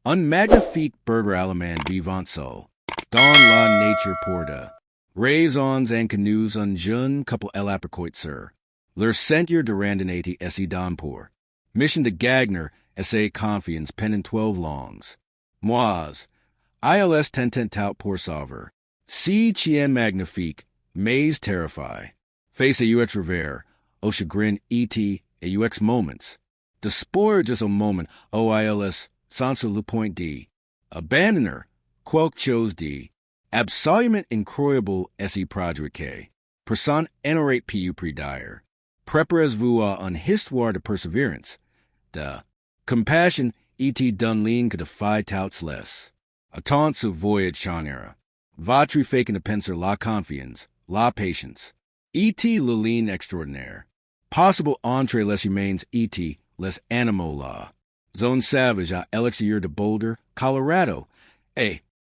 Un magnifique burger allemand vivant sol. Dans la nature porta. Raisons and canoes un jeune couple el apricoit sir. Leur sentir de randonnée esse donpour. Mission de Gagner essa confiance pen in 12 longs. Moise. ILS tentent tout pour sauver. Si chien magnifique. Maze terrify. Face a ux revers. Au chagrin et a ux moments. De spore just a moment. OILS. Sans le point D. Abandoner. Quelques chose D. Absolument incroyable esse prodrique. Person enorate pu predire. Preparez-vous à un histoire de perseverance. De compassion et dunlean que defy touts less. Attente ce voyage chanera. Vatri faking a penser la confiance, la patience. Et le lean extraordinaire. Possible entrée les humains et les animaux la. Zone savage à elixir de Boulder, Colorado.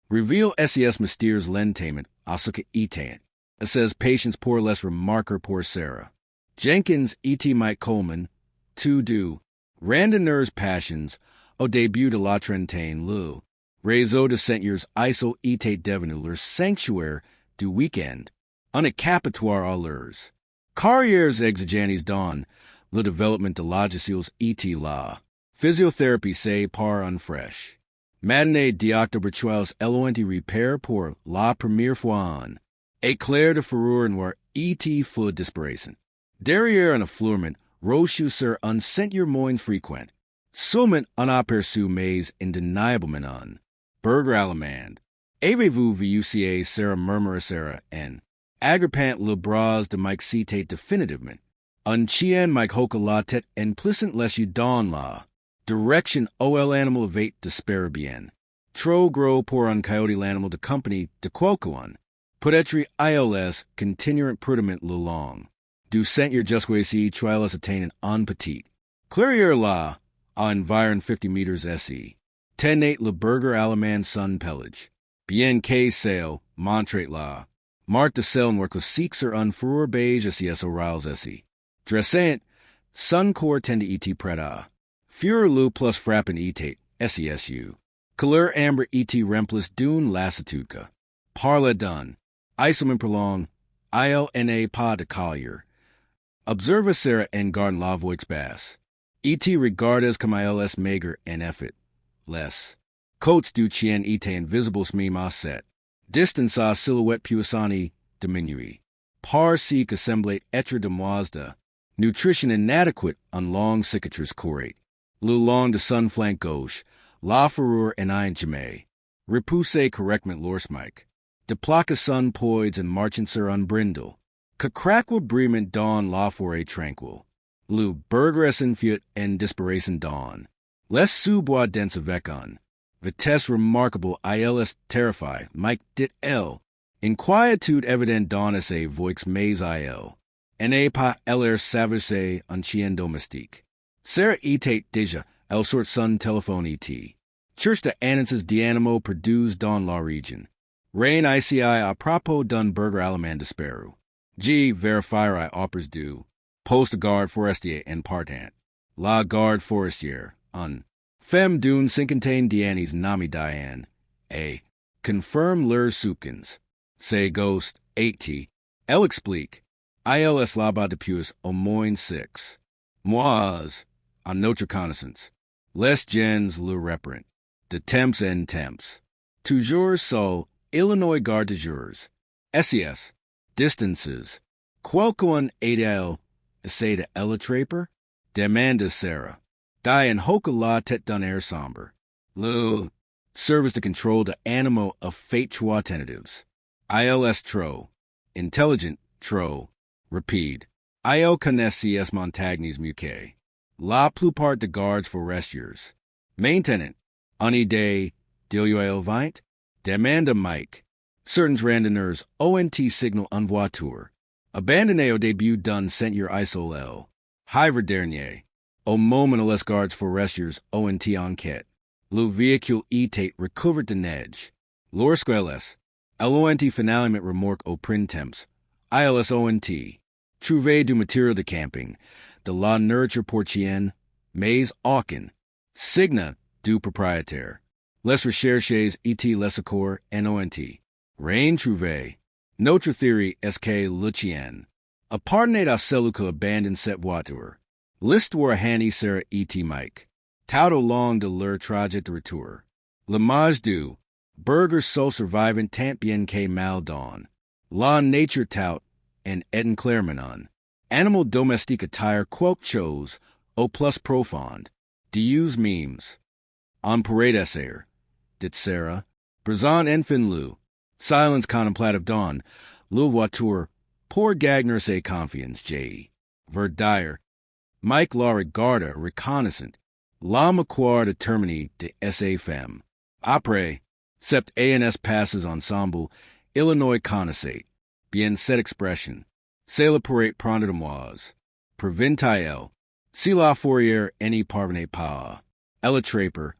Reveal SES mysterious lentainment, asuka etant. It says patience pour less remarker pour Sarah. Jenkins E.T. Mike Coleman, to do. Randonneurs passions, au début de la trentaine Lou. Réseau de seigneurs iso et devenu leur sanctuaire du weekend. Un écapatoire à leurs. Carrières exigeantes don, le développement de logiciels et la. Physiotherapy say par unfresh. Matinée d'octobre Chuels eloenti repair pour la première fois en. Éclair de fureur noir et fou disparition. Derrière un affleurement, rochu sur un sentier moins fréquent. Seulement un aperçu mais indéniablement un. Burger allemand. Avez-vous vu UCA Sarah murmura Sarah en. Agrippant le bras de Mike citate définitivement. Un chien Mike hoca la tête implicit les you don la. Direction OL animal evate despair bien. Trop gros pour un coyote l'animal de compagnie de quoquan. Peut-être ILS continuant prudemment le long. Du sentir jusqu'ici trialis attaining en petit. Clairier la, à environ 50 meters SE. Tenate le burger allemand sun pelage. Bien que sail, montrate la. Mark de selnwer classiques sur un fureur beige SES orals SE. Dressant, sun core tende et preda. Fureur lu plus frappin etate, SESU. Couleur amber et remplis d'une lassitude. Parle done. Isomen prolong. ILNA pas de collier. Observa Sarah en garden la voix basse. Et regardes comme ILS maigre en effet. Less. Coats du chien et invisibles mi ma set. Distance à silhouette puissani diminui. Par si assemblate etre de moisda. Nutrition inadequate on long cicatrice curate. Le long de sun flank gauche. La fureur en ein jamais. Repousse correctement lorsmike. De placa sun poids and marching sur un brindle. Que crackwa bremen dawn la foray tranquil. Lu burgeressen fiat en disparaison dawn. Les sous-bois dense avec on. Vitesse remarkable ILS terrify, Mike dit L. Inquietude evident dawn esse voix mais IL. Ne pas l'air savage un chien domestique. Sarah etate déjà, el sort sun telephone et. Church de annonces d'animo produce dans la region. Rain ICI à propos d'un burger allemand disparu. G verifier offers du. Post garde forestier en partant. La garde forestière, un. Femme d'une cinquantaine d'années nami Diane. A. Confirm leurs soupçons. Say ghost, 80. Elle explique. ILS là-bas depuis au moins 6. Moise, en notre connaissance. Les gens le reprint. De temps en temps. Toujours so, Illinois garde de jours. SES. Distances. Quelqu'un aide essaie de traper? Demanda Sarah. Die en hoca la tête d'un air sombre. Le service to control the animo of fate trois tentatives. ILS tro. Intelligent tro. Repeat. IL connaisses Montagnes muque. La plupart de gardes forestiers. Maintenant. Une idée d'il vient? Demanda Mike. Certains randonneurs ONT signal en voiture. Abandonné au début d'un sentier isolé. Hiver dernier. Au moment où les gardes forestiers ONT enquête. Le véhicule était recouvert de neige. Lorsque l'ONT finalement remorque au printemps. ILS ONT. Trouver du matériel de camping. De la nourriture pour chien. Mais aucun. Signa du propriétaire. Les recherches et les accords NONT. Rien trouvé. Notre theorie est que le chien appartenait à celui qui abandonne cette voiture. L'histoire Hanny Sarah et Mike. Tout au long de leur trajet de retour. L'image du burger so survivant tant bien que mal don. La nature tout and Eden Clairmonon. Animal domestique attire quote chose au plus profond. Deus memes. On parade essayer. Dit Sarah. Brazon enfin lu. Silence contemplative dawn. Le voiture. Pour gagner ses confiance, J. Verdire. Mike la regarda reconnaissant. La maquar determinée de sa femme. Après, sept ans passes ensemble, Illinois connaissait. Bien cette expression. C'est la parade prendre de moi. Provincial. Si la fourrière n'y parvenait pas. Elle traper.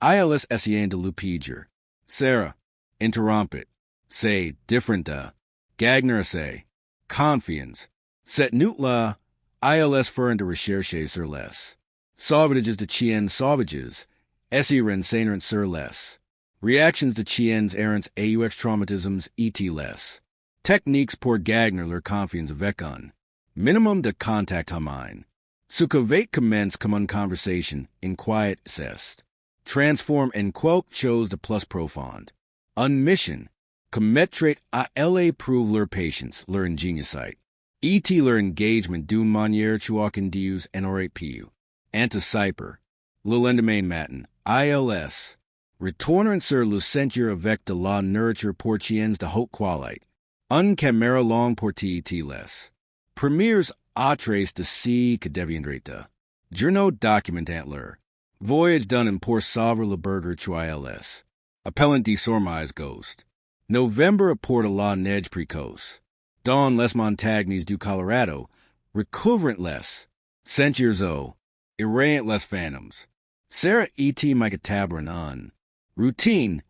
ILS essayant de lupiger. Sarah. Interrompit. C'est different de. Gagner say. Confiance. Cette nuit là, ILS ferent de rechercher sur les. Sauvages de chien sauvages. Essiren sainant sur les. Reactions de chiens errants aux traumatisms et les. Techniques pour gagner leur confiance avec un minimum de contact humain. Ce que va commence comme une conversation in quiet cest. Transform en quelque chose de plus profond. Une mission. Commettre à elle prove leur patience, leur ingéniosité. Et leur engagement d'une manière chuacandius en aurait pu. Anticiper. Le lendemain matin. ILS. Retournant sur le sentier avec de la nourriture pour chiens de haute qualité. Un caméra long portée les. Premiers attraits de si que deviendrait de. Journaux documentant leur. Voyage done in pour sauver le burger ILS. Appellant de Sormise Ghost. November pour la neige précoce. Dawn les montagnes du Colorado. Recouvrant les. Sentiers eaux. Errant les phantoms. Sarah et Mike Tabron on. Routine.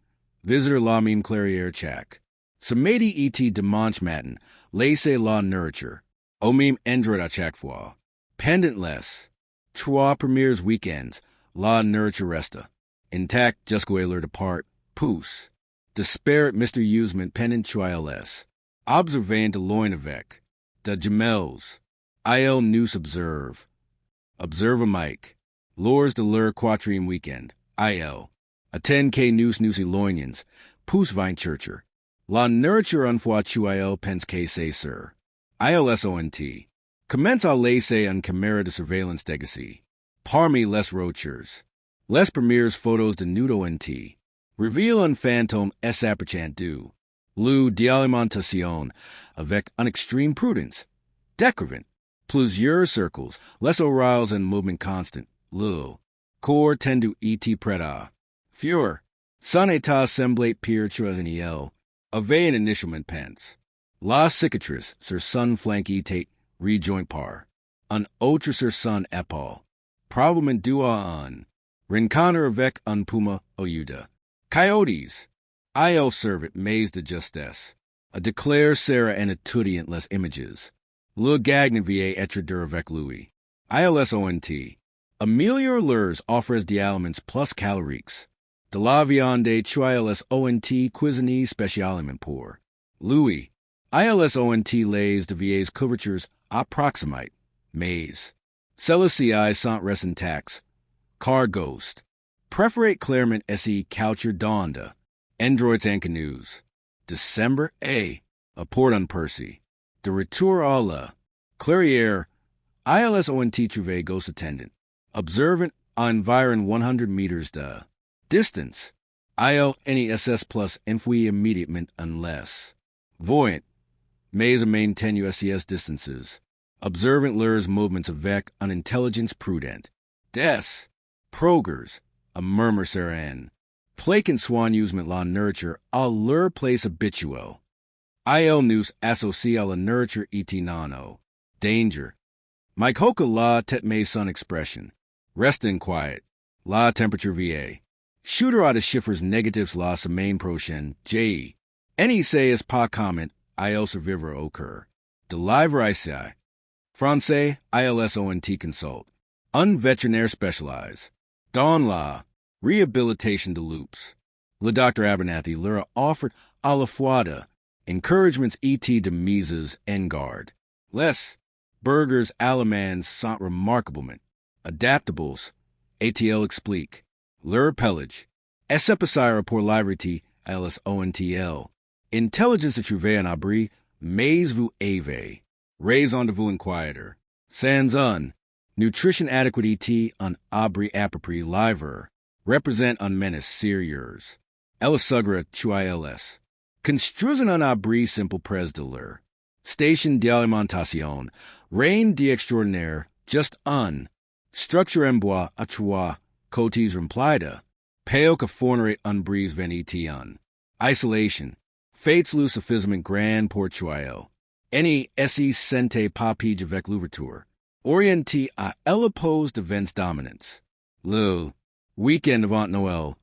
Visitor la meme clairière chaque. Samedi et dimanche matin. Laissez la nourriture. Au meme endroit à chaque fois. Pendant les. Trois premiers weekends. La nourriture resta. Intact jusqu'à leur départ. Pousse. Disparate Mr. Usement pendant les. Observant de loin avec. De gemelles. Il nous observe. Observe Mike. Lors de leur quatrième weekend. Il. Attend que nous éloignons. Pousse Weinchurcher. La nourriture une fois il pense que c'est sûr. ILSONT. Commence à laisser une caméra de surveillance d'Agassi. Parmi les rochers. Les premières photos de nudo NT. Reveal un fantôme appartient du. Lu d'alimentation avec une extreme prudence. Décrivant. Plusieurs circles. Les orales en mouvement constant. Lu. Corps tendu et prêta. Fure. Son état semblait pire chose avait un initialement pense. La cicatrice sur son flanc était rejoint par. Un autre sur son épaule. Probablement dû à un. Rencontre avec un puma oyuda. Coyotes. Il servait mais de justesse. A declare Sarah en étudiant les images. Le gagnavier être dur avec lui. ILSONT. Améliore leurs offres d'aliments plus caloriques. De la viande ILSONT cuisine spécialement pour. Louis. ILSONT les de vieilles couvertures approximate. Mais. Celles-ci sont restent tax. Car ghost. Preferate clairement se coucher donda. Androids and canoes. December A. A port on Percy. De retour à la. Clairière. ILSONT trouvé ghost attendant. Observant environ 100 meters de. Distance. ILNESS plus enfui immediatement unless. Voyant. Mais maintain USCS distances. Observant leurs movements avec an intelligence prudent. Des. Progrers. A murmur serein. Placant swan usement la nourriture à leur place habituelle. Il nous associe à la nourriture et nano. Danger. Mike hoka la tête mais son expression. Rest in quiet. La temperature VA. Shooter à de chiffres negatives la semaine prochaine. J. Any say is pas comment. Il survivre occur. De livre ici. Français. ILSONT consult. Un vétérinaire spécialise. Dans la. Rehabilitation de loops. Le Dr. Abernathy Lura offered a la foida, encouragements et de mises en garde. Les burgers allemands sont remarquablement adaptables, ATL explique. Leur pelage, essepicire pour livreti LSONTL. Intelligence de trouver un abri, mais vous avez. Raison de vous inquieter. Sans un. Nutrition adequate un abri apropri livre. Represent un menace sérieux. Elsugra chuils. Construisant un abri simple pres de leur. Station d'alimentation. Reign d'extraordinaire. Just un. Structure en bois à trois. Cotes remplida. Pale que fornere un brise venetian. Isolation. Fates lucifisment grand portuail. Any esse sente papige avec l'ouverture. Orienti à l'oppose de vents dominance. Le weekend avant Noël.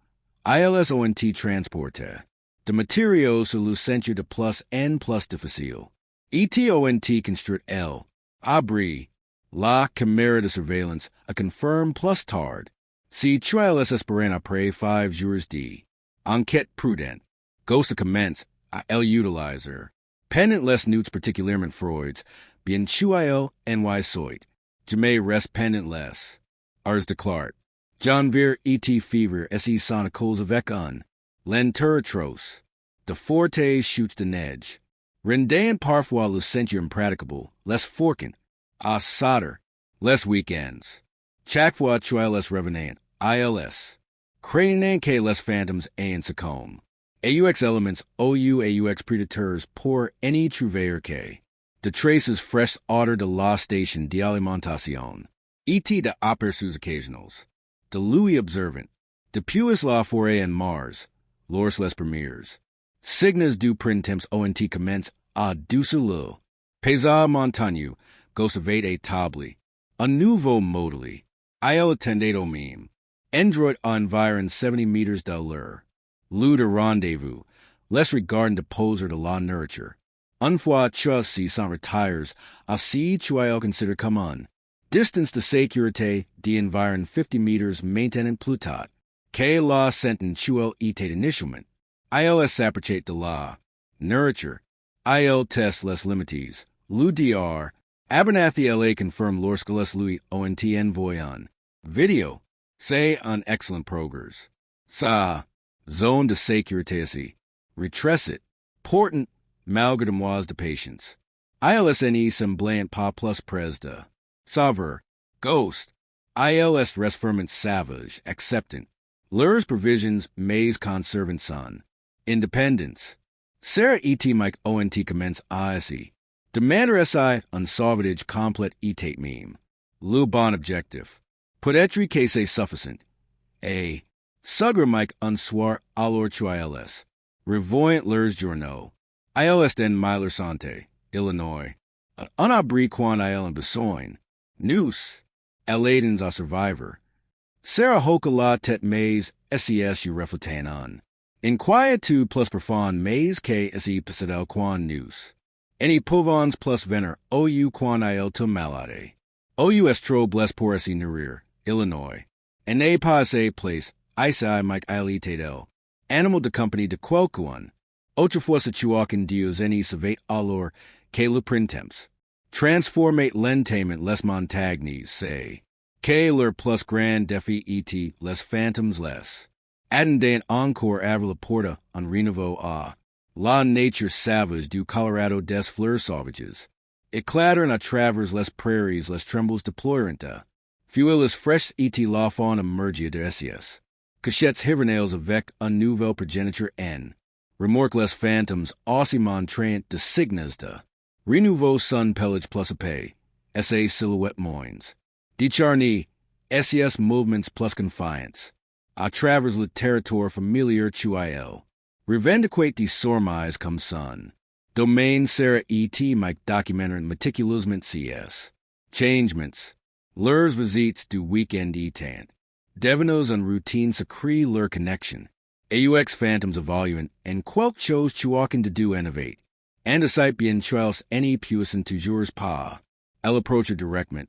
ILSONT transporte. De matériaux sur le centre de plus n plus difficile. ETONT construit L. Abri. La caméra de surveillance, a confirm plus tard. Si trials espérant après 5 jours d. Enquête prudente. Ghost commence à l'utilizer. Pendant les newts particulièrement Freuds, bien chuil ny soit. Jamais rest pendant les. Ars declart. John Veer et fever se sonicals avec un. Lenturatros. De forte shoots de neige. Rendain parfois le sentir impraticable, les forquent. A solder. Les weekends. Chaque fois chuil les revenant. ILS. Crane que les phantoms en secom. AUX elements OU AUX predators pour any trouver que. De traces fresh order de la station d'alimentation. Et de aperçus occasionals. De Louis observant. De puis la forêt en Mars. Lors les premiers. Signes du printemps ont commence à douce le. Paysage montagneux. Gosavate et tabli. A nouveau modally. Il attendait au meme. Android environ 70 meters de l'heure. Lieu de rendezvous. Less regardant de poser de la nourriture. Une fois si s'en retires, ainsi chuil consider comme un. Distance de sécurité d'environ 50 meters maintenant plutot. Que la senten chuil était initialement. Il s'approchait de la nourriture. Il test les limites. L'UDR. Abernathy LA confirmed lorsque les lui ont envoyé video. C'est un excellent progrès. Sa zone de sécurité ici. Retressit. Portant. Malgré de mois de patience. ILSNE semblant pas plus pres de. Sauveur. Ghost. ILS resferment savage. Acceptant. Leurs provisions mais conservant son. Independence. Sarah et Mike ONT commence ASE. Demander SI un sauvetage complete etate meme. Le bon objectif. Peut-être que c'est suffisant. A. Sugra Mike un soir alors chuils. Revoyant leurs journaux. ILS den Myler Sante, Illinois. Un abri quan il en besoin. News. Eladens a survivor. Sarah hoka la tet mais SES you refletain on. Inquietude plus profond mais que se posedel quan news. Any povons plus vener OU quan il to malade. OU estro bless por se nourrir, Illinois. En ne pas a place, ISI Mike il Animal de company de quelqu'un. Autrefois se chuaken dios any savate alors que le printemps. Transformate lentament les montagnes, say. Que leur plus grand défi et les phantoms les. Addendant encore avant la porta en renouveau a. La nature savage du Colorado des fleurs sauvages. Éclatern à travers les prairies les trembles deployanta. Fuel is fresh et la faune emergia de SES. Cachettes hivernales avec un nouveau progeniture N. Remorque les phantoms ossimon trant de signes de. Renouveau sun pelage plus épais. SA silhouette moins. Decharny, SES movements plus confiance. À travers le territoire familiar chuil. Revendiquate de sormise comme sun. Domaine Sarah et Mike documentaire meticulousement CS. Changements. Leurs visites du weekend etant. Devenos en routine secree leur connection. AUX phantoms evaluant and quelques chose chuaken de do innovate. And a site bien trials any puissant toujours pas. Elle approche directement.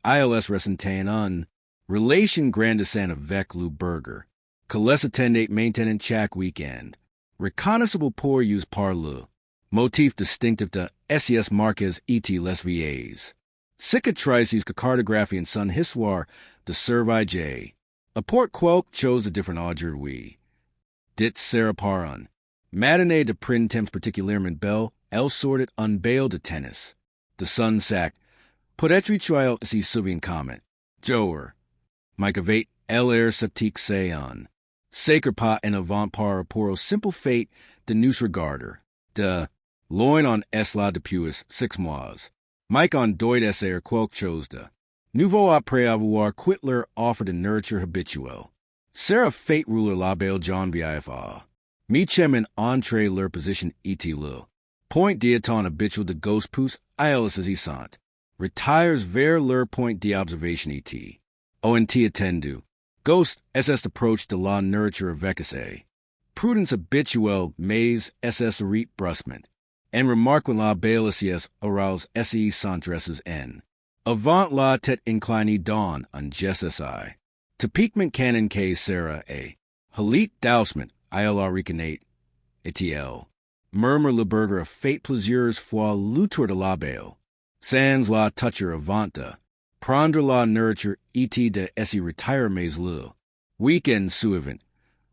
ILS ressentant un. Relation grandissant avec le burger. Kalesa tendate maintenance chak weekend. Reconnaissable pour use par le. Motif distinctive de SES Marquez et les VAs. Cicatrices cartography and son histoire de Servi J. A port quelque chose a different auger we. Dit Sarah Paron. Matinee de printemps particulièrement belle, elle sortit unbailed de tennis. The sun sac. Peut-être choil si souvient comment. Joer. Micavate l'air septique seon. Sacre pas en avant par rapport au simple fate de nous regarder. De loin on es la depuis 6 mois. Mike on doit essayer quelques chose de. Nouveau après avoir quitté leur offre de nourriture habituelle. Sarah fate ruler la belle John bifa. Michem en entrée leur position et le. Point diaton habitual de ghost pouce, ILS as sant. Retires vers leur point d'observation et. ONT attendu. Ghost SS approach de la nourriture avec essai. Prudence habituelle mais SS reet brusquement. En remarque la belle SS arouse SE sans dresses N. Avant la tête inclinée dawn on GSSI. To piquement canon K Sarah A. Halit dousement ILR reconate ETL. Murmure le burger of fate plaisirs fois l'autour de la belle. Sans la toucher avanta. Prendre la nourriture et de SE retire mais le. Weekend suivant.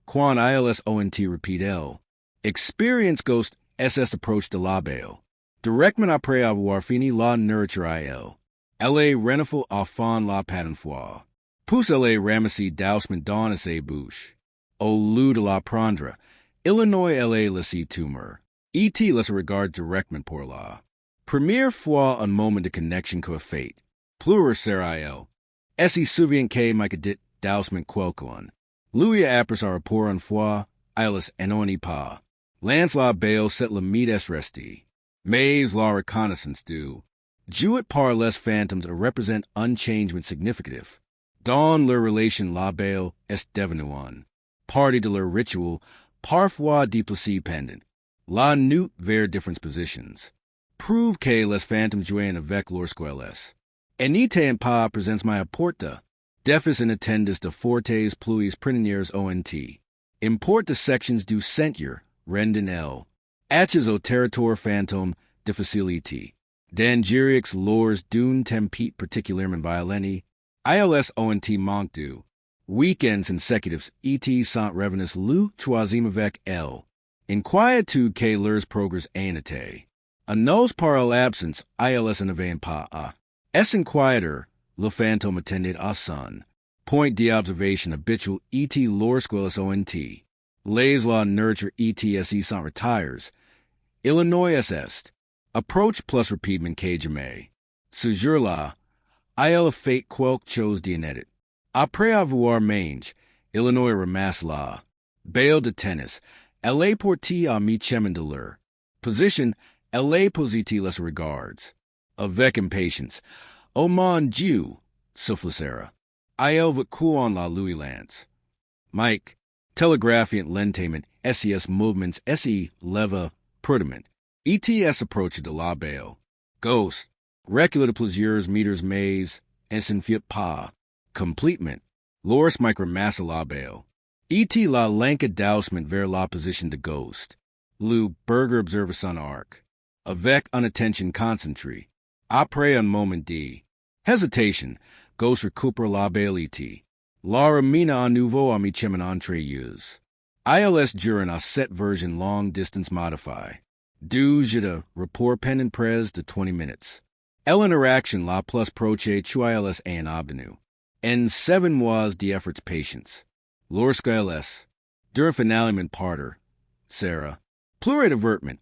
Quan ILS ONT repeat L. Experience ghost SS approach de la belle. Directement après avoir fini la nourriture IL. LA renifle enfant la patin foie. Pousse LA ramassis dousement dans ses bouche. Au lieu de la prendre. Illinois LA laisser tumeur. ET laisse regard directement pour la. Première fois un moment de connexion que fate. Pleurer ser IL. SE souvient que Mike dit dousement quelqu'un. Louis apres a rapport en foi, ILS enoni pas. Lance la bail set le meet es resti. Mais la reconnaissance do. Jouet par les phantoms a represent unchangement significative. Dans leur relation la bail est devenuant. Party de leur ritual, parfois déplacé pendant. La nuit vers different positions. Prove que les phantoms jouent avec lorsqu'elles. Enite en pas presents my apporta. Defis in attendus de fortes pluis prininiers ONT. Import de sections du sentir, renden L. Atches au territoire fantôme de facilité. Dangerix lors d'une tempête particulièrement violente. ILS ONT manque du. Weekends consecutives et sans revenus lu troisième avec L. Inquietude que leurs progrès annoté. A nos par l'absence ILS en avant pas a. Es inquieter, le fantôme attended à son. Point d'observation habitual et lorsqu'elles ONT. Les la nurture ETSE sans retires. Illinois est. Approach plus rapidement que jamais. Ce jour-là, IL fate quelque chose d'inédit. Après avoir mange, Illinois ramasse la. Bail de tennis. LA porti à mi-chemin de l'heure. Position, LA positi les regards. Avec impatience. Oh mon Dieu, souffle Sarah. IL va couon la Louis Lance. Mike, telegraphiant lentement, SES movements, SE leva, prudiment. ETS approach de la bail. Ghost, recula de plaisirs meters maze, ensign fiat pas. Completement. Loris micromassa la bail. ET la lanka dousement vers la position de ghost. Lou burger observe son arc. Avec unattention concentré. Après un moment d. Hesitation. Ghost recupère la bail et. La remina à nouveau à mi-chemin entrée use. ILS durant a set version long distance modify. Du je de rapport pendant près de 20 minutes. L interaction la plus proche chu ILS en obtenu. En 7 mois d'efforts patience. Lorsque ILS. Durant finalement parter. Sarah. Pleuret avertment.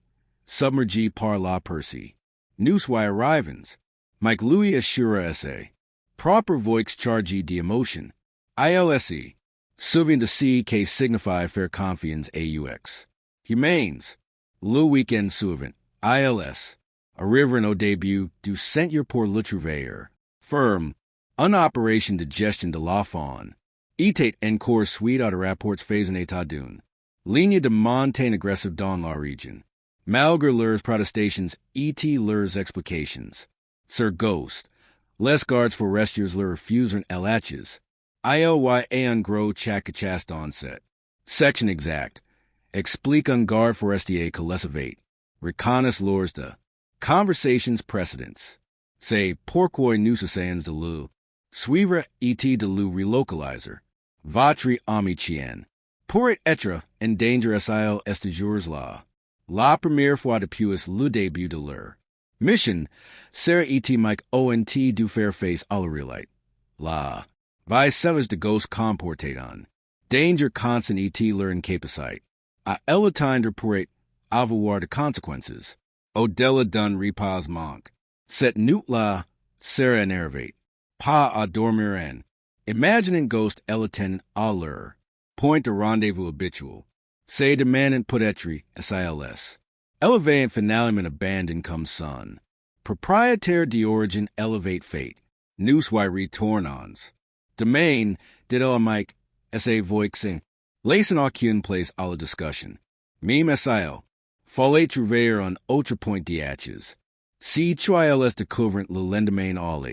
Submergé par la Percy. Nous y arrivans. Mike Louis assura essay. Proper voix chargé d'emotion. ILSE. Souvient de C que signify fair confiance AUX. Humains. Le weekend souvent. ILS. Arrivant au début du sentir pour le trouver. Firm. Une opération de gestion de la faune. Etate encore suite à de rapports faisant état d'une. Ligne de montagne aggressive dans la région. Malgré leurs protestations et leurs explications. Sir Ghost. Les gardes forestiers leur refusent LHs. Ilyan gro chakachast onset. Section exact. Explique un guard forestier colessivate. Reconnaisse lorsda. Conversations precedents. Say pourquoi nous essayons de le. Suivre et de le relocalizer. Votre amitié. Pour être en danger sil est jours là. La première fois depuis le début de leur mission, Sarah et Mike ont du faire face à la realite. La. Vi sellers de ghost comportate on. Danger constant et leur incapacite. A elatinder pour avoir de consequences. Odella dun repose manque. Set nut la, Sarah enervate. Pas à dormir en. Imagining ghost elaten à leur. Point de rendezvous habitual. Say demandant peut-être, SILS. Elevate finalement abandon comes son. Proprietaire d'origine elevate fate. Nous y retournons. Domain, did Mike, SA voixing. Lacen aucune place à la discussion. Meme SIL. Folle trouver on autre point d'atches. Si trials découvrant le lendemain all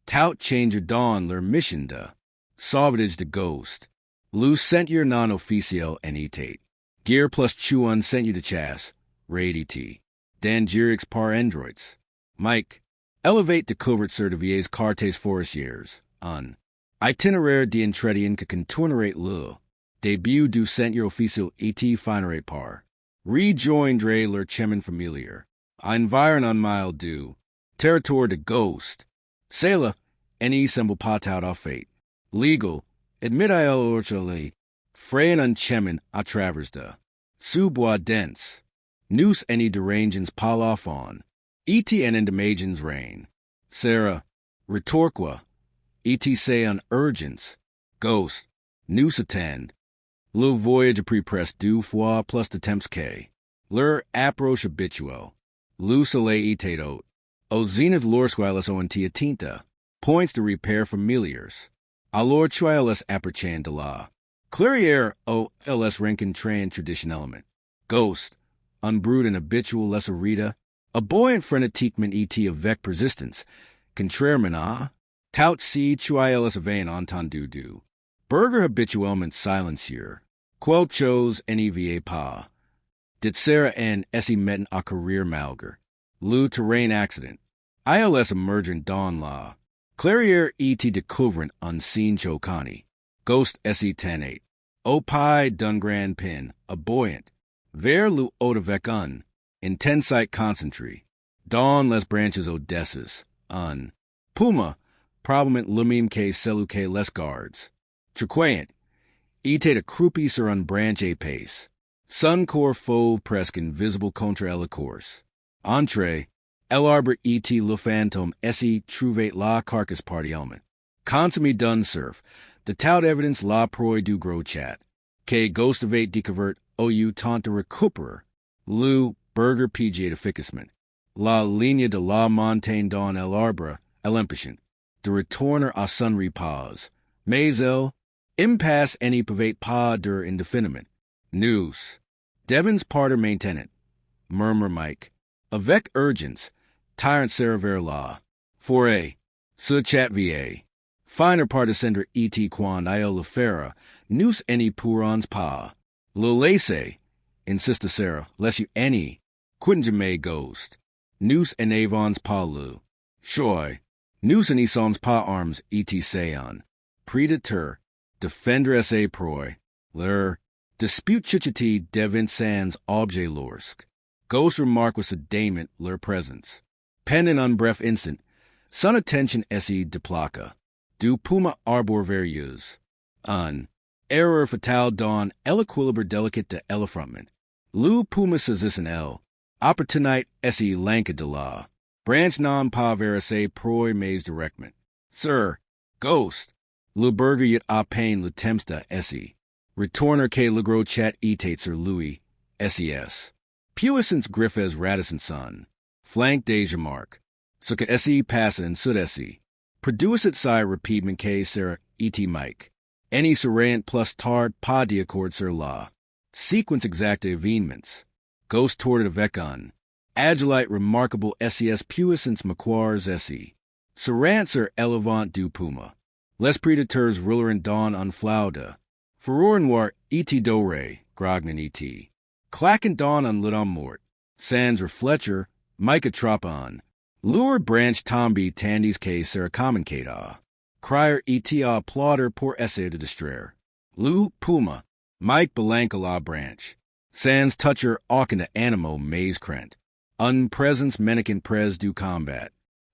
Tout changer dawn leur mission de. Sauvetage de ghost. Lu sentir non officiel en etate. Gear plus chuan sentir de chasse. Raid Dangerix par androids. Mike. Elevate de covert certifiés cartes forestiers. Un. Itinéraire d'entretien que contournerait le. Début du sentir officiel et finerait par. Rejoindre leur chemin familiar. Environ mile du. Territoire de ghost. Sela. Any symbol pot out off fate. Legal. Admit il orchale. Freyen un chemin a travers de. Sous-bois dense. Nous any derangens pal off on. Et en endemagens rain. Sarah. Retorqua. Et say on urgence. Ghost. Nous attend. Le voyage pre-press deux fois plus de temps que. Leur approche habituel. Lu soleil et haute. O zenith lorsquiles ont tinta. Points de repair familiars. Alors trials apperchan de la. Clairière o ls rencontrain tradition element. Ghost. Unbrewed and habitual lesserita. A buoyant freneticment et avec persistence. Contrairement à. Tout si trials avain entendu du. Burger habituellement silencieux. Quel chose neva pas. Did Sarah and Essie metten a career malger. Lu terrain accident. ILS emergent dawn law. Clairière et découvrant unseen chocani. Ghost Essie 10-8. Opie Dungran pin. A buoyant. Vers lu odavec un. Intensite concentree. Dawn les branches odessus. Un. Puma. Probablement lumim que celu que les guards. Triquant. Ite de croupi sur un branch apace. Sun core fauve presque invisible contre la course. Entrée. El arbre et le fantôme esse trouvate la carcass party element. Consomme dun surf. The tout evidence la proie du gros chat. Que ghostivate decovert ou tante recuperer. Lu burger pga efficacement. La ligne de la montagne dans el arbre, el impatient. De retourner à son repose. Mais el impasse any pavate pas der indefiniment. News. Devon's parter maintenant. Murmur Mike. Avec urgence. Tyrant Seraver la. Foray. Ce chat va. Finer partisender et quand iolifera. Nous any pourons pas. Le laisse. Insista Sarah. Less you any. Quinjame ghost. Nous en avons pas lu. Shoy. Nous en sons pas arms et seon. Predator. Defender sa proie. Leur. Dispute chichiti devin sans objet lorsk. Ghost remark was sedament leur presence. Pen in unbref instant. Son attention esse de placa. Du puma arbor verieuse. Un. Error fatale dawn equilibre delicate de elefrontment. Lu puma says an L. Opportunite esse lanka de la. Branch non pa verase proi maze directment. Sir. Ghost. Lu burger yet a pain lu temsta esse. Retorner que le gros chat etatser Louis. SES. Puissance griffes radicin son. Flank deja mark. Suka esse passa and sud esse. Produce si repeatment que Sarah et Mike. Any surrant plus tard pas d'accord sur la. Sequence exacta evenements. Ghost toward avec un. Agilite remarkable SES puissance maquars esse. Surrant sur elevant du puma. Les predators ruler and dawn unflauda. Furor noir et dore, grognan et. Clack and dawn on lidon mort. Sans or Fletcher, Micah tropon. Lure branch tombi tandis que seracommon cada. Crier et a plotter pour essay de distraire. Lou puma, Mike belanca la branch. Sans toucher awkenda animo maze crent. Unpresence menican pres du combat.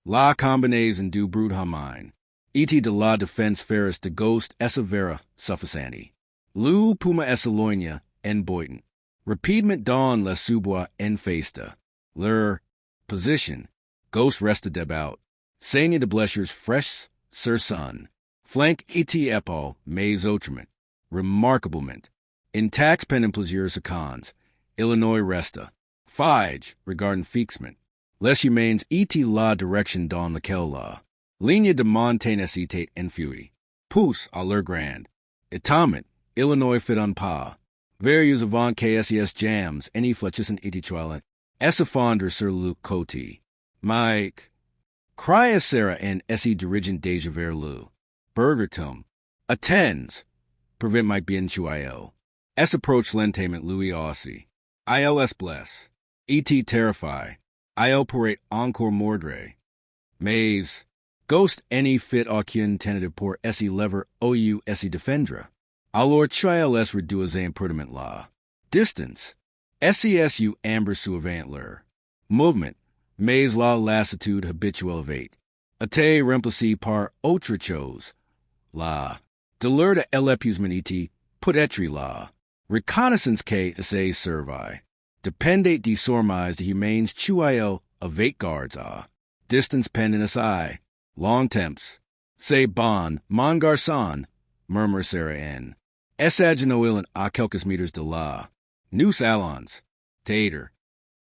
La combinaise and du brute hamine. Et de la defense ferris de ghost essa vera sufficani. Lou puma essa loinia en boyton. Repeatment dawn la subwa en festa. Lur position. Ghost rested debout. Sania de bleshers fresh sir sun. Flank et epo maze outrement. Remarkablement. Intax pen and plaisir cons. Illinois resta. Fige regarding fixement. Les humains et la direction dans laquelle la. Ligne de montagne etate en fui. Pousse à leur grand. Etamment, Illinois fit en pas. Various avant KSES jams, any fletches and itichualan. Essafonder sur le côté. Mike. Cria Sarah and esse dirigent deja verlu. Burgertum. Attends. Prevent Mike bien chuio. S approach lentaiment Louis Aussie. ILS bless. Et terrify. I operate encore mordre. Maze. Ghost any fit aucun tentative pour esse lever ou esse defendra. Alors chiles reduas imprudiment la. Distance. SESU amber suavantler. Movement. Maze la lassitude habitual evate. Ate remplaci par autre chose. La. Delur de elepusment et put etri la. Reconnaissance que esse servi. Dependate de sormise de humains chuio evate guards a. Distance pendinus I. Long temps. Say bon, mon garçon, murmur Sarah N. Essaginoil a quelques meters de la. Nous allons. Tater.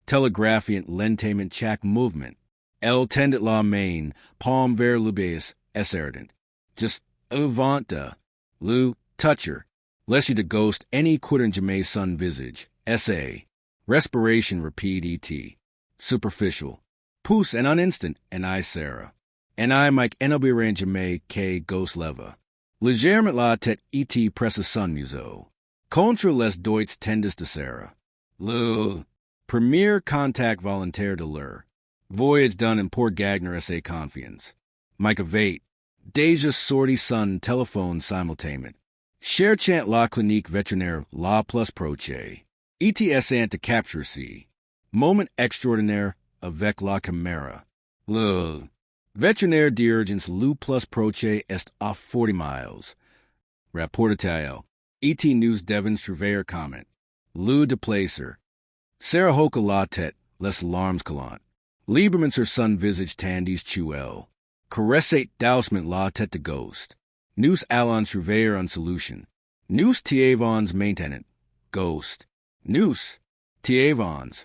Telegraphiant lentaiment chac movement. El tendet la main, palm ver lubeus, esserdent. Just avanta. Lou, toucher. Leshy de ghost any quitter jamais sun visage. S.A. Respiration repeat et. Superficial. Pousse and uninstant, and I Sarah. And I Mike enobirant jamais K ghost leva. Légèrement la tête et pressa sun museau. Contre les doits tendis de Sarah. Le. Premier contact volontaire de l'heure. Voyage done in Port Gagner S.A. Confiance. Mike Avate. Deja sortie sun telephone simultanement. Cher chant la clinique vétérinaire la plus proche. ETS ant to capture C. Moment extraordinaire avec la caméra. Le. Vétérinaire d'urgence lu plus proche est off 40 miles. Rapportatel. ET News Devon's Surveyor comment. Lou de placer. Sarah hoca la tête, les alarmes calant. Lieberman sur sun visage tandis chuel. Caressate dousement la tête de ghost. Nous allons surveiller en solution. Nous tiavons maintenant. Ghost. Nous. Tiavons.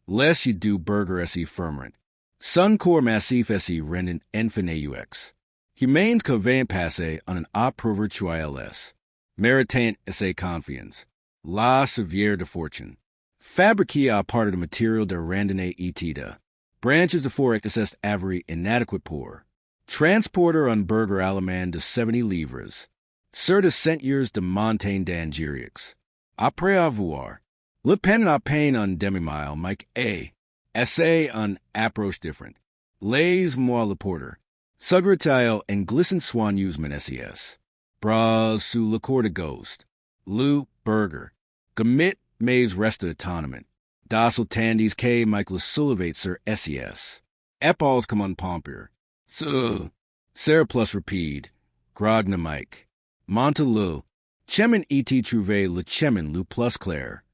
Les y du burger se firmament. Sun core massif se rendent infineux. Humains conveyant passé on an approver chuiles. Meritant se confiance. La severe de fortune. Fabriqué à part de material de randonnée etida. Branches de forêt assessed avery inadequate pour. Transporter on burger allemand de 70 livres. Sur de centiers de montagne d'Angerieux. Après avoir. Le pen à pain on demi-mile, Mike A. Essay on approach different. Lays moi le porter. Sugratile and glisten swan usement SES. Bras sous le corps de ghost. Lou burger. Gemit maze resta autonomant. Docile tandis K Michael Sullivate Sir SES. Epols come on pompier. So, Sarah plus rapide. Grogna Mike. Montelou. Chemin et trouvé le chemin lu plus clair.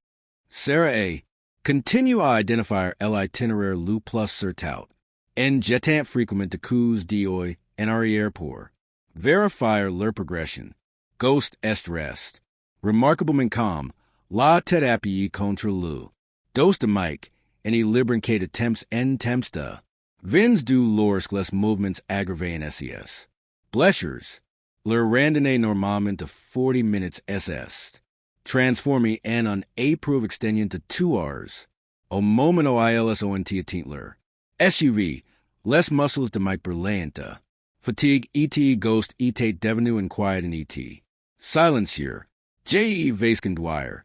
Sarah A. Continue à identifier l'itinéraire lu plus certout. En jetant fréquemment de coups d'oeil en arrière pour. Verifier leur progression. Ghost est rest. Remarquablement calm. La tête appuyée contre le. Dos de Mike. Any liberated temps en temps de. Vins du lorsque les movements aggravés en SES. Bleshers. Leur randonnée normalement de 40 minutes SS. Transforming en un approved extension to 2 hours. Au moment où ils ont été atteindre. SUV. Les muscles de Mike Berlanta. Fatigue et ghost etate devenu and quiet in et. Silence here. J.E. Vaskendwire.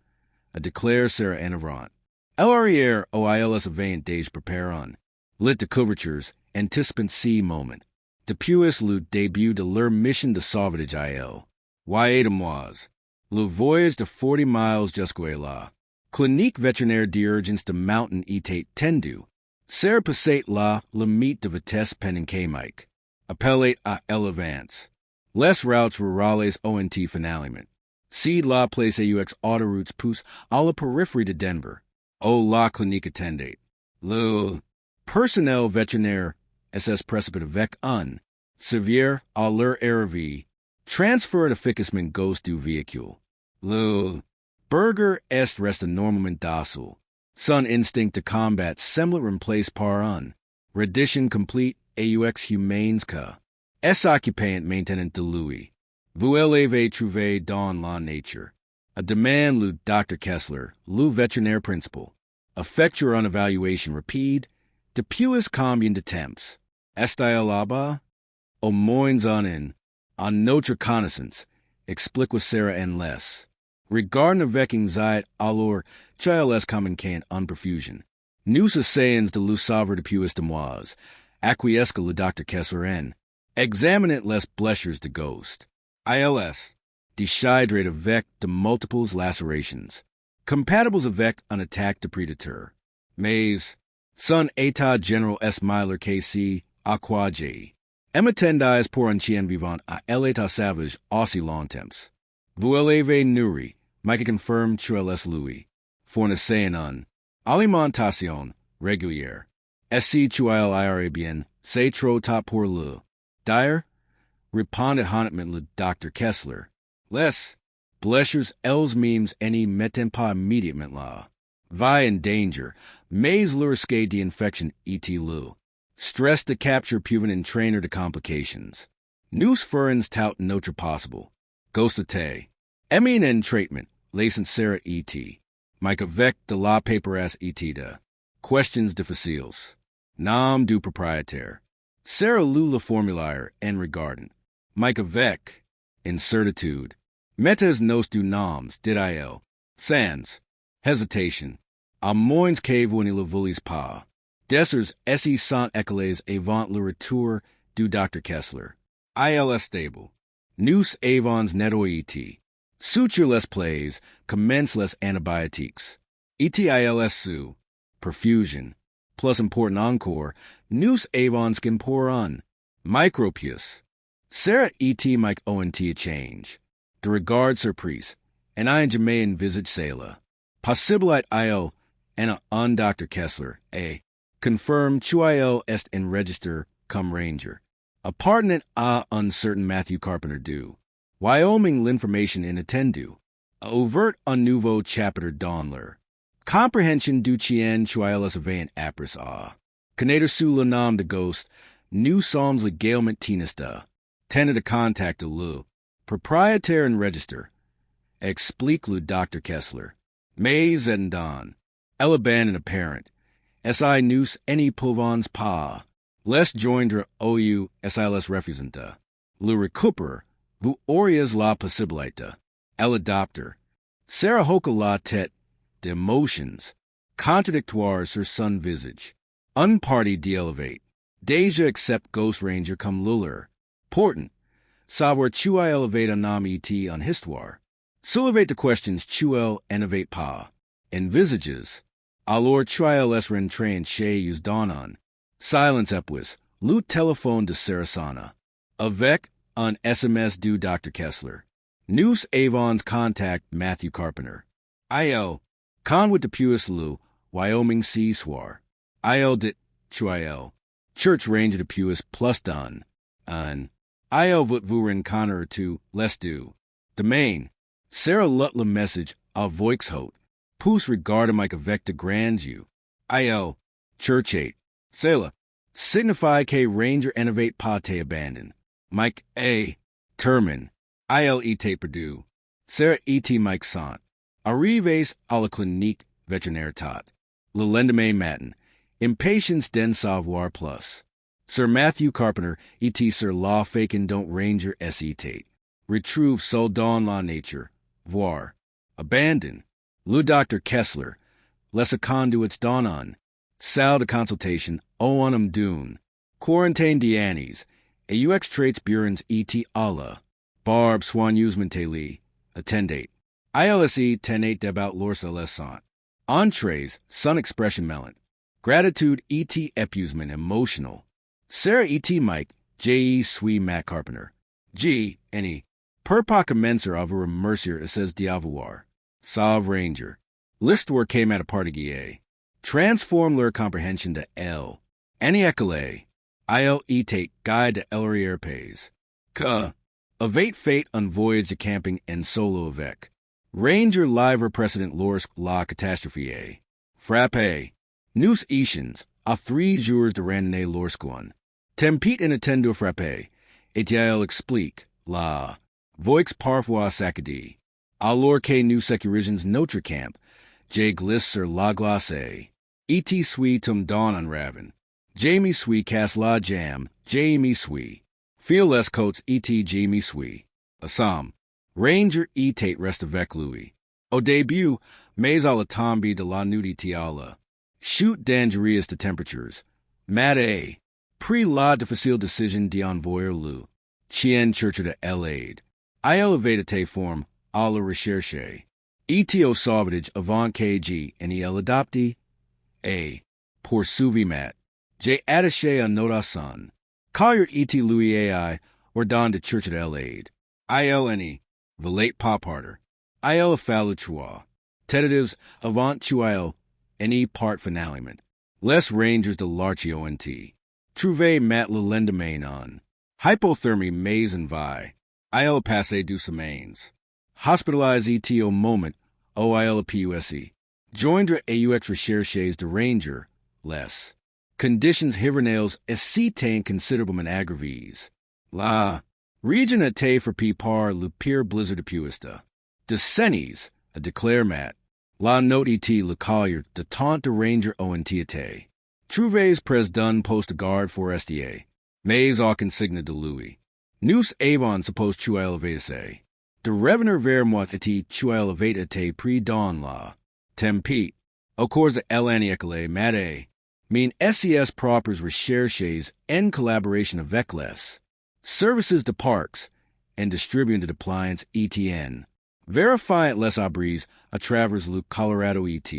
A declare Sarah Anavrant. L'arrière oils avant dege prepare on. Lit de couvertures, anticipant C moment. Depuis le début de leur mission de sauvetage il. Moise. Le voyage de 40 miles jusqu'à là. Clinique vétérinaire d'urgence de mountain etate tendu. Sarah passate la limite de vitesse peninquamique. Appellate à l'avance. Les routes rurales ont finalement. Seed la place aux autoroutes pousse à la périphérie de Denver. O la clinique attendate. Le personnel vétérinaire SS précipite avec un sévère à leur arrivée. Transfer d'efficacement ghost du véhicule. Le burger est reste normalement docile. Son instinct de combat semble remplacé par un reddition complete aux humains que est occupant maintenant de lui. Vous l'avez trouvé dans la nature. A demand le Dr. Kessler, le vétérinaire principal. Effectuer une évaluation rapide. Depuis combien de temps? Est-il là-bas? Au moins en notre connaissance, explique Sarah en less. Regardant avec anxiety alors child communicant en perfusion. Nous essayons de le savoir depuis de mois. Acquiesce le Dr. Kessler en. Examinant les blessures de ghost. ILS. Dehydrate avec de multiples lacerations. Compatibles avec un attaque de prédateur. Mais, son état général est meilleur KC aquaje. Emetendais pour un chien vivant à l'état savage aussi longtemps. Vous l'avez nourri, Mike confirme les lui. Fournissez un alimentation régulière. Si tu ira bien, c'est trop tard pour le. Dire? Répondit honnêtement le Dr. Kessler. Les blessures elles mêmes n'y mettent pas immédiatement là. Vi in danger, mais le risque d'infection et le. Stress de capture puvant entraîner de complications. Nous ferons tout notre possible. Ghostate. Emin en traitement, les sincères et. Mike avec de la paperasse et de. Questions difficiles. Nom du propriétaire. Sarah lu le formulaire en regardant. Mike avec. Incertitude. Mettez nos du noms, dit-il. Sans. Hesitation. A moins que vous ne le vouliez pas. Dessers essaie sont éclés avant le retour du Dr. Kessler. ILS stable. Nous avons nettoyé. Suture les plays, commence les antibiotiques. ETILS su. Perfusion. Plus important encore, nous avons skin pour un. Micropius. Sarah et Mike ONT a change. De regard surprise. And I jamais envisage cela. Possibilite IO and on Dr. Kessler, A. Confirm chuil est en register cum ranger. Appartenant a uncertain Matthew Carpenter do. Wyoming l'information in attendu. A overt un nouveau chapter donler. Comprehension du chien chuiles avant apris a. Canada sous le nom de ghost. Nous sommes légalement tinista. Tenant de contact de le. Propriétaire and register. Explique le Dr. Kessler. Mais and don. Elle abandoned apparent. Si nous any pouvons pas. Les joindre ou siles refusanta. Le recouper, vous auriez la possibilité. Elle adopter. Sarah hoca la tête d'émotions. Contradictoires sur son visage. Unparty d'élevate. Deja accept Ghost Ranger comme luller. Portant. Savoir tu elevate un nom et en histoire. Soulevate the questions tu innovate pas. Envisages. Alors tu les rentrain chez us donon. Silence epwis. Le téléphone de Sarasana. Avec un SMS du Dr. Kessler. Nous avons contact Matthew Carpenter. Il. Conwit depuis le. Wyoming sea soir. Il dit chuil. Church range depuis plus don. Un. Il vout vous rencontre tu les du. Domain. Sarah lut le message à voix haute. Pousse regarde Mike avec de grands yeux. Il. Church 8. Cela. Signify que ranger innovate pas te abandon. Mike A. Termin. Il et perdu. Sarah et Mike sant. Arrives à la clinique vétérinaire tot. Le lendemain matin. Impatience d'en savoir plus. Sir Matthew Carpenter, E.T. Sir Law Fakin Don't Ranger S.E. Tate. Retrieve Sol Dawn La Nature. Voir. Abandon. Lou Dr. Kessler. Lessa Conduits Dawn On. Sal de Consultation. O Unum Dune. Quarantine Dianis. AUX Traits Burens E.T. Allah. Barb Swan Usmente Lee. Attendate. ILSE 10-8 Debout Lorsa Lesant. Entrees. Sun Expression Melon. Gratitude E.T. Epusman Emotional. Sarah E.T. Mike. J.E. Swee Matt Carpenter. G. Any. Perpa Commencer Avura Mercier says Diavoire. Sav Ranger. Listwar came at a party. Transform leur comprehension to L. Any Ecole. Il Etate Guide to Elrier Pays. K. Avate Fate on Voyage to Camping en Solo avec. Ranger Liver Precedent Lorsk La Catastrophe. Frappe. Nous Ishans. A 3 jours de randonnée Lorsquan. Tempete in attendo frappe. Etiael explique. La. Voix parfois saccadé. Alors que nous sécurisons notre camp. J. Gliss sur la glace. E.T. Sui tum dawn on Raven. Jamie Sui cast la jam. Jamie Sui. Feel less coats E.T. Jamie Sui. Assam. Ranger E. Tate rest avec Louis. Au début, mais à la tombe de la nudie tiala. Shoot dangerous to temperatures. Mat A. Pre-la difficile decision d'envoyer Lou. Chien Churcher de l'aide. I elevate te form à la recherche. E.T. au sauvetage avant KG and el adopti. A. Poursuivi mat. J. attaché à notre son. Collier E.T. Louis AI or Don de Church de l'aide. Il any. Velate pop harder. Il fallu chua. Tentatives avant chuil. Any part finalement. Les Rangers de l'Archio NT. Trouve mat le lendemain on. Hypothermie mais and vi. Il passe du semaines. Hospitalize ET au moment. OIL PUSE. Joindre AUX recherches de Ranger. Less. Conditions hivernales escitain considerablement aggraves. La. Region a te for P par le pire blizzard de puista. De senis. A declare mat. La note ET le collier de taunt de Ranger ONTate. Trouves pres dun post garde for SDA. Mais au consigna de Louis. Nous avons suppose tu elevase. De revenir vers moi et tu elevate te pre dawn la. Tempete. Au cours de l'année mate. Mean SES propers recherches en collaboration avec les. Services de parks and distributing de appliance ETN. Verify les abris a travers le Colorado ET.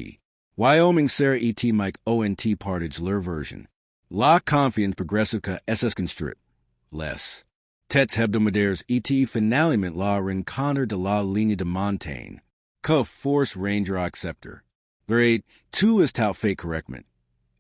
Wyoming Sarah ET Mike ONT partage leur version. La confiance progressive SS constrict. Les. Tets hebdomadaires ET finalement la rencontre de la ligne de montagne. Que force ranger acceptor. Grade 2 is tout fait correctment.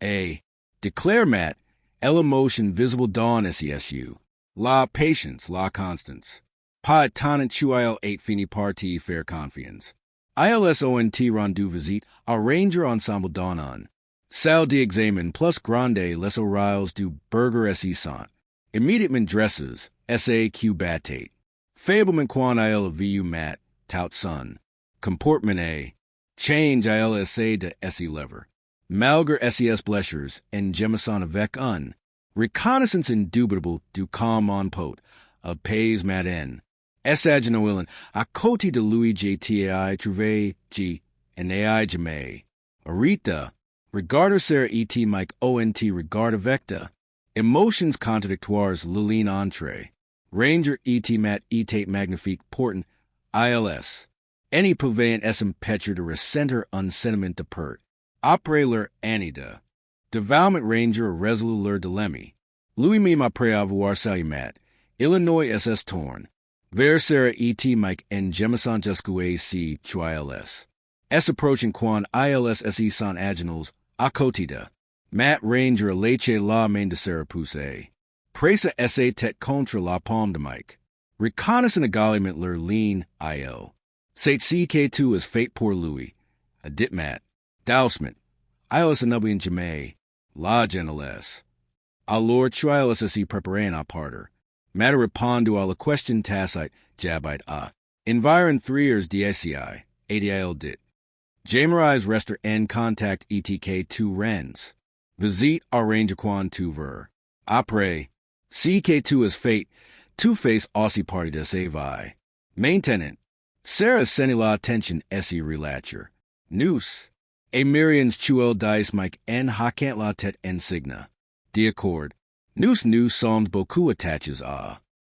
A. Declare mat. L emotion visible dawn SESU. La patience, la constance. Pa tenant chuil 8 fini partie fair confiance. ILSONT rendu visite a ranger ensemble dawn on. Salle d'examen plus grande les oreilles du burger SE sant. Immediatement dresses, SAQ batate. Fableman quan il vu mat, tout sun. Comportment A. Change ILSA de SE lever. Malger SES bleshers and Jemison avec un. Reconnaissance indubitable du com on pot. Of pays mat N. Essaginoilin, a coti de Louis JTAI trouve G and AI Jamay. Arita. Regarder Sarah ET Mike ONT regard vecta. Emotions contradictoires Liline Entree. Ranger ET Mat Etate Magnifique Portent. ILS. Any purveyant SM Petcher de recenter un sentiment de pert. Operaler Anida. Devoutment Ranger or Resoluleur Dilemmi. Louis me ma preavoir salumat. Illinois SS Torn. Ver Sarah ET Mike en Jemison Jusque C. Chuils. S approaching quan ILS SE San Aginals. Acotida. Matt Ranger Leche la main de Sarapuse. Presa SA tet contra la palme de Mike. Reconnaissant egaliment leur lean IL. Sate CK2 is fate pour Louis. A ditmat. Dousement. ILS anubian Jamay. La generales. Alors Chuilis SE preparan a parter. Matter repondu a la question tacite jabite a. Environ 3 years DSCI. ADIL dit. Jamerise rester en contact ETK 2 rens. Visite a ranger quan 2 ver. Après, CK2 is fate, two-face Aussie party de Savai. Maintenance, Sarah Senila tension SE relatcher. Noose, a Marian's Chuel dice Mike N Hakant la tet en signa. De accord. Noose Psalms beaucoup attaches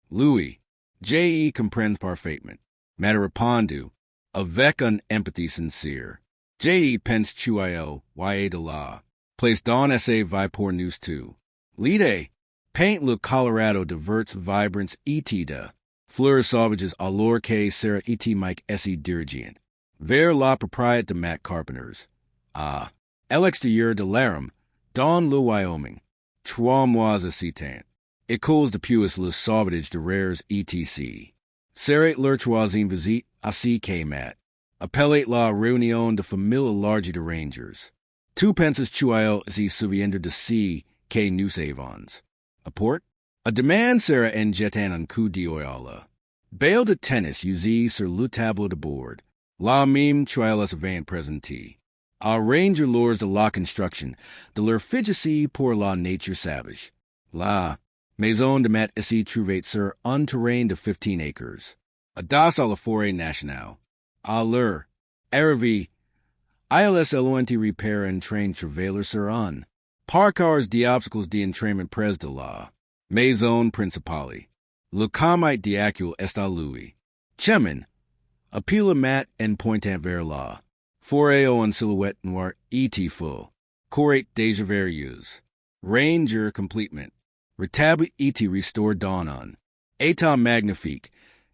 Louis, J.E. comprends parfaitement. Matarapondu, avec un empathy sincere. J.E. pence chuio, y.a. de la. Place don sa vi pour Noose 2. Lide, paint le Colorado diverts vibrance et de. Fleur sauvages alors que Sarah et Mike se dirigent. Vers la propriété de Matt Carpenters. L'extérieur de l'arum, dans le Wyoming. 3 mois citant. Écoles de puis le sauvage de rares etc. Serrate leur troisième visite à C.K. Matt. Appellate la réunion de famille large de rangers. Two penses chuio si souviendre de C.K. Nous avons. Apport? A demand Sarah en jetant un coup d'oeil. Bail de tennis usé sur le tableau de bord. La mime trialis avant présenti. A ranger lures de la construction, de leur figici pour la nature savage. La maison de Matt ici trouvait sur un terrain de 15 acres. A das à la forêt nationale. A leur, arrivé, ILS eloenti repair and train travailer sur un. Parcars de obstacles de entraînement pres de la maison principale. Le comite diacule est à lui. Chemin, appeal mat and pointant vers la. Foreo en silhouette noir et full. Corate déjà various. Ranger completement. Retable et restore dawn on. État magnifique.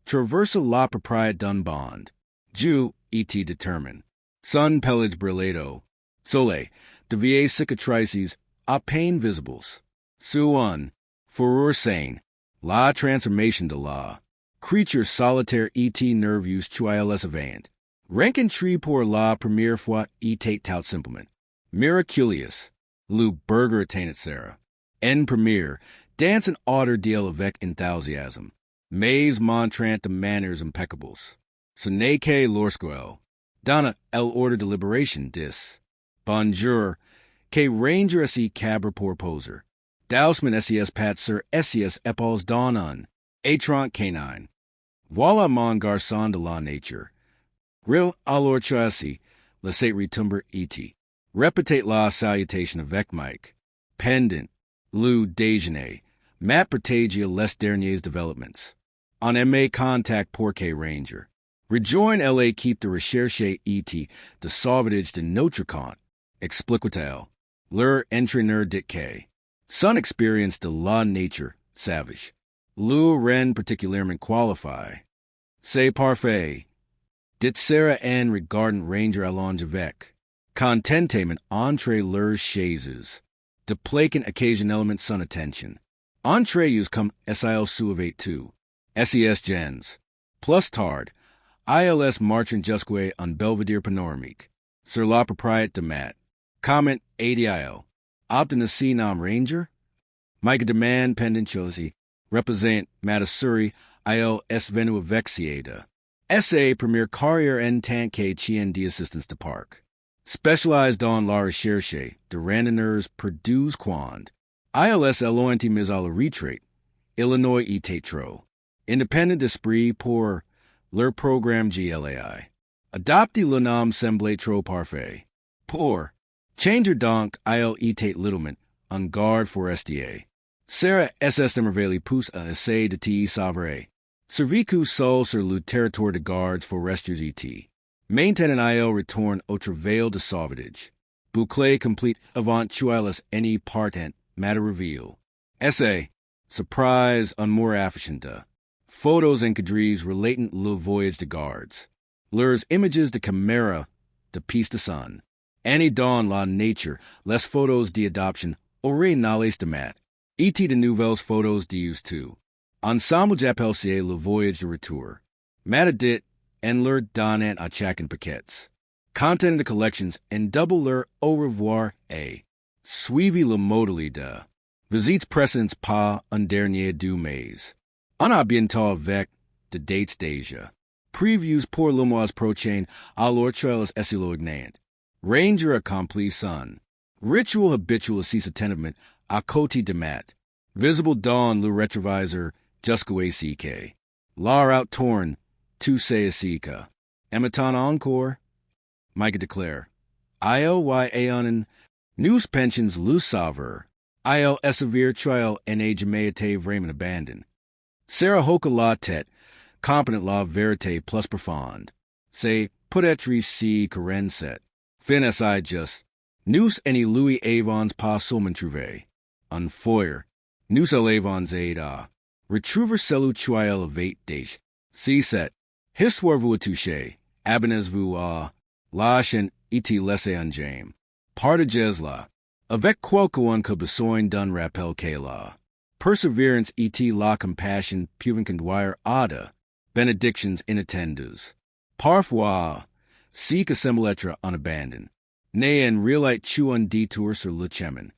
Traversa la propriété d'un bond. Jew et determine. Sun pellage brilledo. Soleil. De vieilles cicatrices. A pain visibles. Suon. Furor sane. La transformation de la. Creature solitaire et nervus chuiles avant. Rankin tree pour la première fois et tout simplement. Miraculous. Lou burger attained Sarah. En premiere. Dance and otter deal avec enthusiasm. Maze montrant de manners impeccables. Ce n'est que lorsquel. Donna el order de liberation dis. Bonjour. Que ranger se cabre pour poser. Dousman ses pat sur ses épaules donnon. Atron canine. Voilà mon garçon de la nature. Ril alors chassis, le sate retumber et. Repetate la salutation avec Mike. Pendant. Lou déjeuner. Mat partagia les derniers developments. En aimé contact pour que ranger. Rejoin la keep de recherche et de sauvage de notre compte. Expliquatel. Leur entraîneur dit que. Son experience de la nature, savage. Lou ren particulièrement qualify. C'est parfait. Dit Sarah Ann regardant Ranger allonge avec. Contentement entre leurs chaises. De placant occasion element son attention. Entre use comme SIL suivate 2. SES gens. Plus tard. ILS marchant jusque en Belvedere panoramique. Sur la propriété de Matt. Comment ADIL. Optimus nom Ranger? Mike demand pendant chosi. Represent Matasuri IL S venu vexiada. SA premier carrier en tant que chien de assistance de parc. Specialized on la recherche de randonneurs perdues quand. ILS elointi mis à la retraite. Illinois et tetro. Independent d'esprit pour leur programme GLAI. Adopti le nom semble trop parfait. Pour. Changer donc il et littlement en garde forestier. Sarah SS Demerveli pousse à essayer de te savrer. Servicus sol sur le territoire de gardes forestiers et. Maintain an il retourne au travail de sauvage. Boucle complete avant chuiles any partant matter reveal. Essay. Surprise on more afficienta. Photos and cadres relatant le voyage de gardes. Lures images de camera de piece de sun. Annie dawn la nature, les photos de adoption, originales de mat. Et de nouvelles photos de use too. Ensemble j'appelle le voyage de retour. Matadit en leur donnant à chacun paquets. Content de collections en double leur au revoir et. Suivi le modali de. Visites précédentes pas un dernier du mais. On a bientôt avec de dates déjà. Previews pour le mois prochain à l'ortrelles esiloignant. Ranger accompli son. Ritual habitual cease tenement à côté de mat. Visible dawn lu retrovisor jusque ck. Lar out torn, tu se asika. Ematon encore. Micah declare. Io y aonin, news pensions lu saver. Il esavir trial en jamaiate vramen abandon. Sarah hoca la tet, competent law verite plus profound. Say, put etri si karen set. Fin si just. News any Louis Avon's pas sulman trouve. Unfoyer. News al Avon's aid a. Retriever celu chuil evate dash. Si set. Histoire vous touche. Abinez vous a. Lash and iti laisse en jame. Parta jesla. Avec quelqu'un que besoin d'un rappel que la. Perseverance et la compassion puvant conduire ada, benedictions inattendus. Parfois, si que sembletra unabandoned. Nay en realite chuan detour sur le chemin.